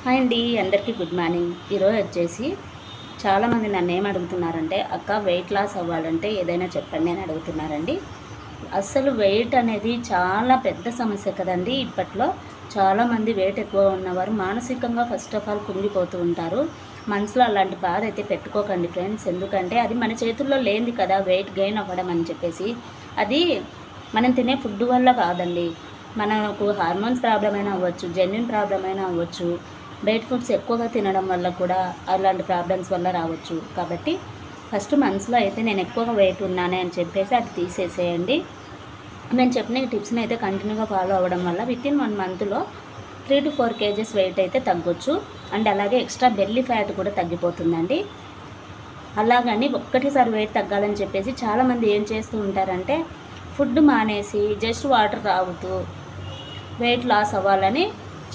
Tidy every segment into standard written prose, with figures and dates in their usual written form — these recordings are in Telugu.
హాయ్ అండి, అందరికీ గుడ్ మార్నింగ్. ఈరోజు వచ్చేసి చాలామంది నన్ను ఏం అడుగుతున్నారంటే, అక్క వెయిట్ లాస్ అవ్వాలంటే ఏదైనా చెప్పండి అని అడుగుతున్నారండి. అస్సలు వెయిట్ అనేది చాలా పెద్ద సమస్య కదండి. ఇప్పట్లో చాలామంది వెయిట్ ఎక్కువ ఉన్నవారు మానసికంగా ఫస్ట్ ఆఫ్ ఆల్ కుంగిపోతూ ఉంటారు. మనసులో అలాంటి బాధ అయితే పెట్టుకోకండి ఫ్రెండ్స్. ఎందుకంటే అది మన చేతుల్లో లేనిది కదా వెయిట్ గెయిన్ అవ్వడం అని చెప్పేసి. అది మనం తినే ఫుడ్ వల్ల కాదండి. మనకు హార్మోన్స్ ప్రాబ్లం అయినా అవ్వచ్చు, జెన్యున్ ప్రాబ్లం అయినా అవ్వచ్చు, బయట ఫుడ్స్ ఎక్కువగా తినడం వల్ల కూడా అలాంటి ప్రాబ్లమ్స్ వల్ల రావచ్చు. కాబట్టి ఫస్ట్ మనసులో అయితే నేను ఎక్కువగా వెయిట్ ఉన్నానే అని చెప్పేసి అది తీసేసేయండి. నేను చెప్పిన ఈ టిప్స్ని అయితే కంటిన్యూగా ఫాలో అవ్వడం వల్ల వితిన్ 1 మంత్లో 3 to 4 kgs వెయిట్ అయితే తగ్గొచ్చు. అండ్ అలాగే ఎక్స్ట్రా బెల్లీ ఫ్యాట్ కూడా తగ్గిపోతుందండి. అలాగని ఒక్కటేసారి వెయిట్ తగ్గాలని చెప్పేసి చాలామంది ఏం చేస్తూ ఉంటారంటే, ఫుడ్ మానేసి జస్ట్ వాటర్ తాగుతూ వెయిట్ లాస్ అవ్వాలని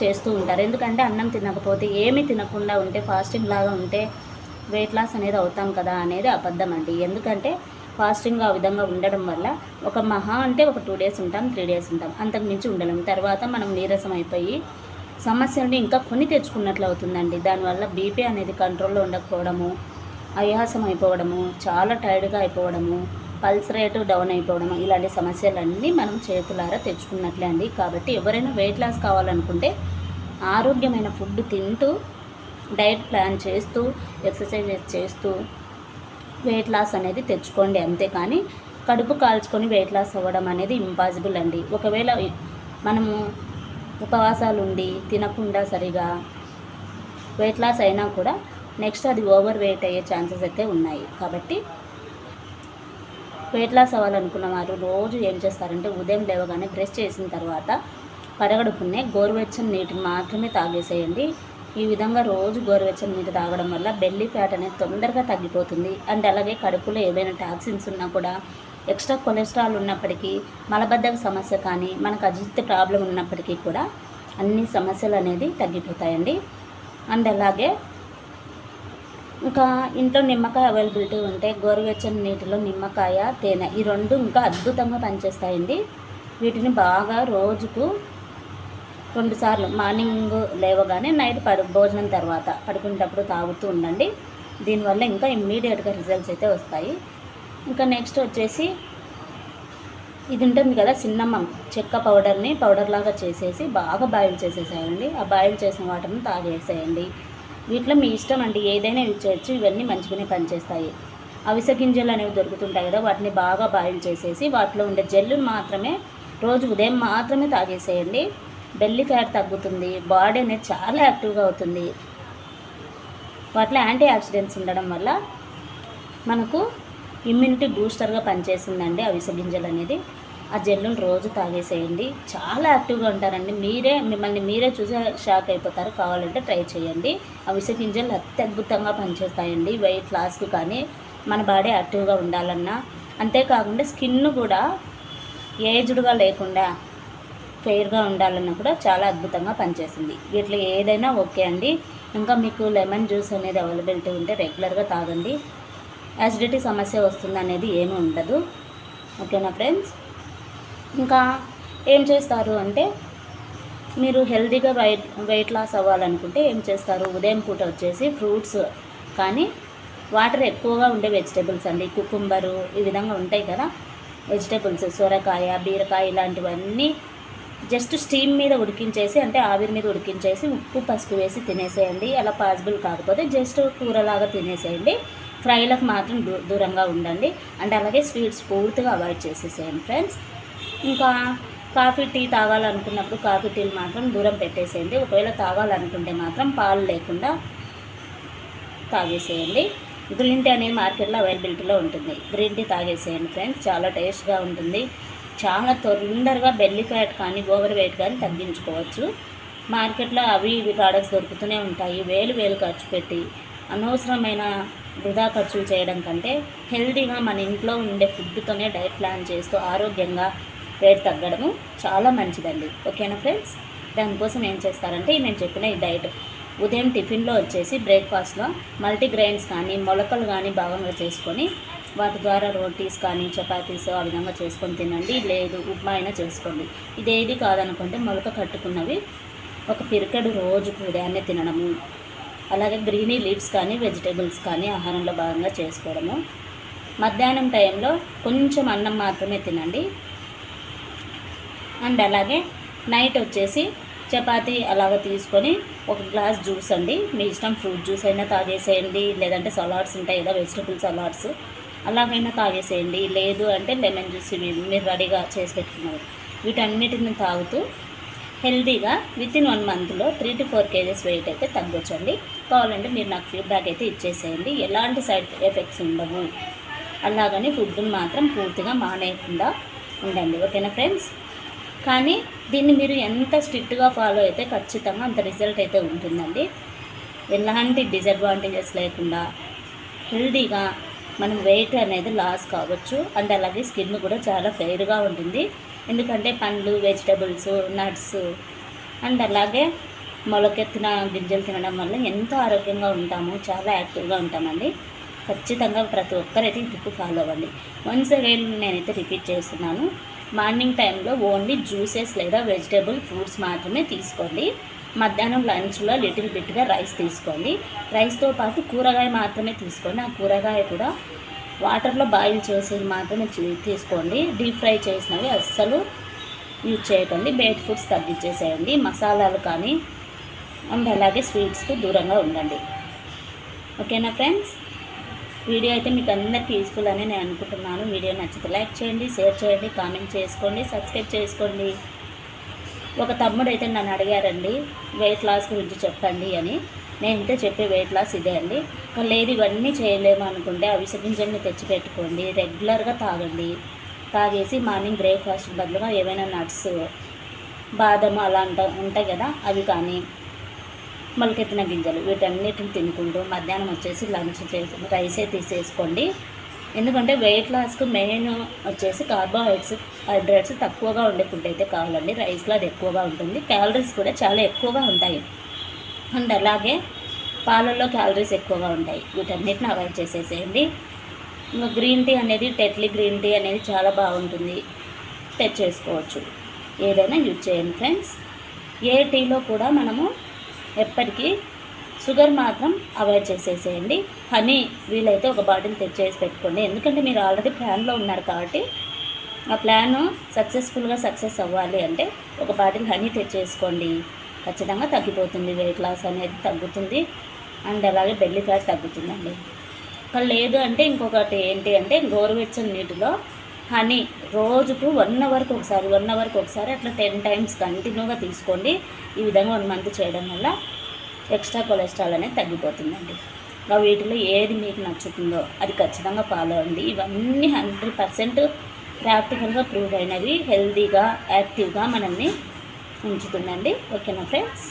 చేస్తూ ఉంటారు. ఎందుకంటే అన్నం తినకపోతే, ఏమీ తినకుండా ఉంటే, ఫాస్టింగ్ లాగా ఉంటే వెయిట్ లాస్ అనేది అవుతాం కదా అనేది అబద్ధం అండి. ఎందుకంటే ఫాస్టింగ్ ఆ విధంగా ఉండడం వల్ల ఒక మహా అంటే ఒక 2 days ఉంటాం, 3 days ఉంటాం, అంతకు మించి ఉండలేము. తర్వాత మనం నీరసం అయిపోయి సమస్యల్ని ఇంకా కొని తెచ్చుకున్నట్లు అవుతుందండి. దానివల్ల బీపీ అనేది కంట్రోల్లో ఉండకపోవడము, ఆయాసం అయిపోవడము, చాలా టైర్డ్గా అయిపోవడము, పల్స్ రేటు డౌన్ అయిపోవడం, ఇలాంటి సమస్యలన్నీ మనం చేతులారా తెచ్చుకున్నట్లే అండి. కాబట్టి ఎవరైనా వెయిట్ లాస్ కావాలనుకుంటే ఆరోగ్యమైన ఫుడ్ తింటూ, డైట్ ప్లాన్ చేస్తూ, ఎక్సర్సైజెస్ చేస్తూ వెయిట్ లాస్ అనేది తెచ్చుకోండి. అంతేకాని కడుపు కాల్చుకొని వెయిట్ లాస్ అవ్వడం అనేది ఇంపాసిబుల్ అండి. ఒకవేళ మనము ఉపవాసాలు ఉండి తినకుండా సరిగా వెయిట్ లాస్ అయినా కూడా నెక్స్ట్ అది ఓవర్ వెయిట్ అయ్యే ఛాన్సెస్ అయితే ఉన్నాయి. కాబట్టి వెయిట్ లాస్ అవ్వాలనుకున్న వారు రోజు ఏం చేస్తారంటే, ఉదయం లేవగానే బ్రష్ చేసిన తర్వాత పరగడుపునే గోరువెచ్చని నీటిని మాత్రమే తాగేసేయండి. ఈ విధంగా రోజు గోరువెచ్చని నీరు తాగడం వల్ల బెల్లీ ఫ్యాట్ అనేది తొందరగా తగ్గిపోతుంది. అండ్ అలాగే కడుపులో ఏవైనా టాక్సిన్స్ ఉన్నా కూడా, ఎక్స్ట్రా కొలెస్ట్రాల్ ఉన్నప్పటికీ, మలబద్ధక సమస్య కానీ, మనకు అజీర్తి ప్రాబ్లం ఉన్నప్పటికీ కూడా అన్ని సమస్యలు అనేది తగ్గిపోతాయండి. అండ్ అలాగే ఇంకా ఇంట్లో నిమ్మకాయ అవైలబిలిటీ ఉంటే గోరువెచ్చని నీటిలో నిమ్మకాయ, తేనె ఈ 2 ఇంకా అద్భుతంగా పనిచేస్తాయండి. వీటిని బాగా రోజుకు 2 సార్లు మార్నింగ్ లేవగానే, నైట్ భోజనం తర్వాత పడుకునేటప్పుడు తాగుతూ ఉండండి. దీనివల్ల ఇంకా ఇమ్మీడియట్గా రిజల్ట్స్ అయితే వస్తాయి. ఇంకా నెక్స్ట్ వచ్చేసి ఇది ఉంటుంది కదా, సిన్నమం చెక్క పౌడర్ని పౌడర్ లాగా చేసేసి బాగా బాయిల్ చేసేసేయండి. ఆ బాయిల్ చేసిన వాటర్ని తాగేసేయండి. వీటిలో మీ ఇష్టం అండి, ఏదైనా యూజ్ చేయొచ్చు. ఇవన్నీ మంచిగానే పనిచేస్తాయి. అవిసె గింజలు అనేవి దొరుకుతుంటాయి కదా, వాటిని బాగా బాయిల్ చేసేసి వాటిలో ఉండే జెల్లును మాత్రమే రోజు ఉదయం మాత్రమే తాగేసేయండి. బెల్లీ ఫ్యాట్ తగ్గుతుంది, బాడీ అనేది చాలా యాక్టివ్గా అవుతుంది. వాటిలో యాంటీ ఆక్సిడెంట్స్ ఉండడం వల్ల మనకు ఇమ్యూనిటీ బూస్టర్గా పనిచేస్తుందండి అవిసె గింజలు అనేది. ఆ జెల్లును రోజు తాగేసేయండి. చాలా యాక్టివ్గా ఉంటారండి. మిమ్మల్ని మీరే చూసి షాక్ అయిపోతారు. కావాలంటే ట్రై చేయండి. అవిసె గింజలు అత్యద్భుతంగా పనిచేస్తాయండి వెయిట్ లాస్కి కానీ, మన బాడీ యాక్టివ్గా ఉండాలన్నా. అంతేకాకుండా స్కిన్ కూడా ఏజ్డ్గా లేకుండా ఫెయిర్గా ఉండాలన్నా కూడా చాలా అద్భుతంగా పనిచేస్తుంది. వీటిలో ఏదైనా ఓకే అండి. ఇంకా మీకు లెమన్ జ్యూస్ అనేది అవైలబిలిటీ ఉంటే రెగ్యులర్గా తాగండి. యాసిడిటీ సమస్య వస్తుంది అనేది ఏమీ ఉండదు. ఓకేనా ఫ్రెండ్స్? ఇంకా ఏం చేస్తారు అంటే, మీరు హెల్తీగా వెయిట్ లాస్ అవ్వాలనుకుంటే ఏం చేస్తారు, ఉదయం పూట వచ్చేసి ఫ్రూట్స్ కానీ, వాటర్ ఎక్కువగా ఉండే వెజిటేబుల్స్ అండి, కుకుంబరు ఈ విధంగా ఉంటాయి కదా వెజిటేబుల్స్, సొరకాయ, బీరకాయ ఇలాంటివన్నీ జస్ట్ స్టీమ్ మీద ఉడికించేసి, అంటే ఆవిరి మీద ఉడికించేసి ఉప్పు పసుపు వేసి తినేసేయండి. అలా పాసిబుల్ కాకపోతే జస్ట్ కూరలాగా తినేసేయండి. ఫ్రైలకు మాత్రం దూరంగా ఉండండి. అండ్ అలాగే స్వీట్స్ పూర్తిగా అవాయిడ్ చేసేసేయండి ఫ్రెండ్స్. ఇంకా కాఫీ టీ తాగాలనుకున్నప్పుడు కాఫీ టీలు మాత్రం దూరం పెట్టేసేయండి. ఒకవేళ తాగాలనుకుంటే మాత్రం పాలు లేకుండా తాగేసేయండి. గ్రీన్ టీ అనేది మార్కెట్లో అవైలబిలిటీలో ఉంటుంది. గ్రీన్ టీ తాగేసేయండి ఫ్రెండ్స్. చాలా టేస్ట్గా ఉంటుంది. చాలా తొందరగా బెల్లీ ఫ్యాట్ కానీ, ఓవర్ వెయిట్ కానీ తగ్గించుకోవచ్చు. మార్కెట్లో అవి ఇవి ప్రోడక్ట్స్ దొరుకుతూనే ఉంటాయి. వేలు ఖర్చు పెట్టి అనవసరమైన వృధా ఖర్చులు చేయడం కంటే హెల్తీగా మన ఇంట్లో ఉండే ఫుడ్తోనే డైట్ ప్లాన్ చేస్తూ ఆరోగ్యంగా వెయిట్ తగ్గడము చాలా మంచిదండి. ఓకేనా ఫ్రెండ్స్? దానికోసం ఏం చేస్తారంటే, నేను చెప్పిన ఈ డైట్ ఉదయం టిఫిన్లో వచ్చేసి బ్రేక్ఫాస్ట్లో మల్టీగ్రెయిన్స్ కానీ, మొలకలు కానీ భాగంగా చేసుకొని వాటి ద్వారా రోటీస్ కానీ, చపాతీస్ ఆ విధంగా చేసుకొని తినండి. లేదు ఉప్మా అయినా చేసుకోండి. ఇదేది కాదనుకుంటే మొలక కట్టుకున్నవి ఒక పిరికెడు రోజుకు ఉదయాన్నే తినడము, అలాగే గ్రీనీ లీవ్స్ కానీ వెజిటేబుల్స్ కానీ ఆహారంలో భాగంగా చేసుకోవడము. మధ్యాహ్నం టైంలో కొంచెం అన్నం మాత్రమే తినండి. అండ్ అలాగే నైట్ వచ్చేసి చపాతీ అలాగ తీసుకొని ఒక గ్లాస్ జ్యూస్ అండి, మీ ఇష్టం, ఫ్రూట్ జ్యూస్ అయినా తాగేసేయండి, లేదంటే సలాడ్స్ ఉంటాయి కదా, వెజిటబుల్ సలాడ్స్ అలాగైనా తాగేసేయండి, లేదు అంటే లెమన్ జ్యూస్ ఇవి మీరు రెడీగా చేసి పెట్టుకున్నారు, వీటన్నిటిని తాగుతూ హెల్తీగా వితిన్ 1 మంత్లో 3 to 4 kgs వెయిట్ అయితే తగ్గొచ్చండి. కావాలంటే మీరు నాకు ఫీడ్బ్యాక్ అయితే ఇచ్చేసేయండి. ఎలాంటి సైడ్ ఎఫెక్ట్స్ ఉండవు. అలాగని ఫుడ్ని మాత్రం పూర్తిగా మానేయకుండా ఉండండి, ఓకేనా ఫ్రెండ్స్. కానీ దీన్ని మీరు ఎంత స్ట్రిక్ట్గా ఫాలో అయితే ఖచ్చితంగా అంత రిజల్ట్ అయితే ఉంటుందండి. ఎలాంటి డిసడ్వాంటేజెస్ లేకుండా హెల్తీగా మనం వెయిట్ అనేది లాస్ కావచ్చు. అండ్ అలాగే స్కిన్ కూడా చాలా ఫెయిర్గా ఉంటుంది. ఎందుకంటే పండ్లు, వెజిటబుల్స్, నట్స్ అండ్ అలాగే మొలకెత్తిన గింజలు తినడం వల్ల ఎంతో ఆరోగ్యంగా ఉంటాము, చాలా యాక్టివ్గా ఉంటామండి. ఖచ్చితంగా ప్రతి ఒక్కరైతే ఈ టిప్ ఫాలో అవ్వండి. వన్స్ అగైన్ నేనైతే రిపీట్ చేస్తున్నాను, మార్నింగ్ టైంలో ఓన్లీ జ్యూసెస్ లేదా వెజిటేబుల్ ఫ్రూట్స్ మాత్రమే తీసుకోండి. మధ్యాహ్నం లంచ్లో లిటిల్ బిట్గా రైస్ తీసుకోండి. రైస్తో పాటు కూరగాయ మాత్రమే తీసుకోండి. ఆ కూరగాయ కూడా వాటర్లో బాయిల్ చేసేది మాత్రమే తీసుకోండి. డీప్ ఫ్రై చేసినవి అస్సలు యూజ్ చేయకండి. బేట్ ఫుడ్స్ తగ్గించేసేయండి. మసాలాలు కానీ అండ్ అలాగే స్వీట్స్కు దూరంగా ఉండండి, ఓకేనా ఫ్రెండ్స్. వీడియో అయితే మీకు అందరికీ యూస్ఫుల్ అని నేను అనుకుంటున్నాను. వీడియో నచ్చితే లైక్ చేయండి, షేర్ చేయండి, కామెంట్ చేసుకోండి, సబ్స్క్రైబ్ చేసుకోండి. ఒక తమ్ముడు అయితే నన్ను అడిగారండి వెయిట్ లాస్ గురించి చెప్పండి అని. నేనైతే చెప్పే వెయిట్ లాస్ ఇదే అండి. లేదు ఇవన్నీ చేయలేము అనుకుంటే అవిసె గింజల్ని తెచ్చిపెట్టుకోండి, రెగ్యులర్గా తాగండి. తాగేసి మార్నింగ్ బ్రేక్ఫాస్ట్ బదులుగా ఏవైనా నట్స్, బాదం అలా ఉంటాయి కదా, అవి కానీ మొలకెత్తిన గింజలు వీటన్నిటిని తినుకుంటూ మధ్యాహ్నం వచ్చేసి లంచ్ చేసి రైసే తీసేసుకోండి. ఎందుకంటే వెయిట్ లాస్కు మెయిన్ వచ్చేసి కార్బోహైడ్రేట్స్ తక్కువగా ఉండే ఫుడ్ అయితే కావాలండి. రైస్లో అది ఎక్కువగా ఉంటుంది. క్యాలరీస్ కూడా చాలా ఎక్కువగా ఉంటాయి. అండ్ అలాగే పాలల్లో క్యాలరీస్ ఎక్కువగా ఉంటాయి. వీటన్నిటిని అవాయిడ్ చేసేసేయండి. ఇంకా గ్రీన్ టీ అనేది, టెట్లీ గ్రీన్ టీ అనేది చాలా బాగుంటుంది, తెచ్చేసుకోవచ్చు. ఏదైనా యూజ్ చేయండి ఫ్రెండ్స్. ఏ టీలో కూడా మనము ఎప్పటికీ షుగర్ మాత్రం అవాయిడ్ చేసేసేయండి. హనీ వీలైతే ఒక బాటిల్ తెచ్చేసి పెట్టుకోండి. ఎందుకంటే మీరు ఆల్రెడీ ప్లాన్లో ఉన్నారు కాబట్టి ఆ ప్లాన్ సక్సెస్ అవ్వాలి అంటే ఒక బాటిల్ హనీ తెచ్చేసుకోండి. ఖచ్చితంగా తగ్గిపోతుంది, వెయిట్ లాస్ అనేది తగ్గుతుంది. అండ్ అలాగే బెల్లీ ఫ్యాట్ తగ్గుతుందండి. లేదు అంటే ఇంకొకటి ఏంటి అంటే గోరువెచ్చని నీటిలో హనీ రోజుకు 1 అవర్కి ఒకసారి అట్లా 10 times కంటిన్యూగా తీసుకోండి. ఈ విధంగా 1 month చేయడం వల్ల ఎక్స్ట్రా కొలెస్ట్రాల్ అనేది తగ్గిపోతుందండి. వీటిలో ఏది మీకు నచ్చుతుందో అది ఖచ్చితంగా ఫాలో అవ్వండి. ఇవన్నీ 100% ప్రాక్టికల్గా ప్రూవ్ అయినవి, హెల్తీగా యాక్టివ్గా మనల్ని ఉంచుతుందండి, ఓకేనా ఫ్రెండ్స్.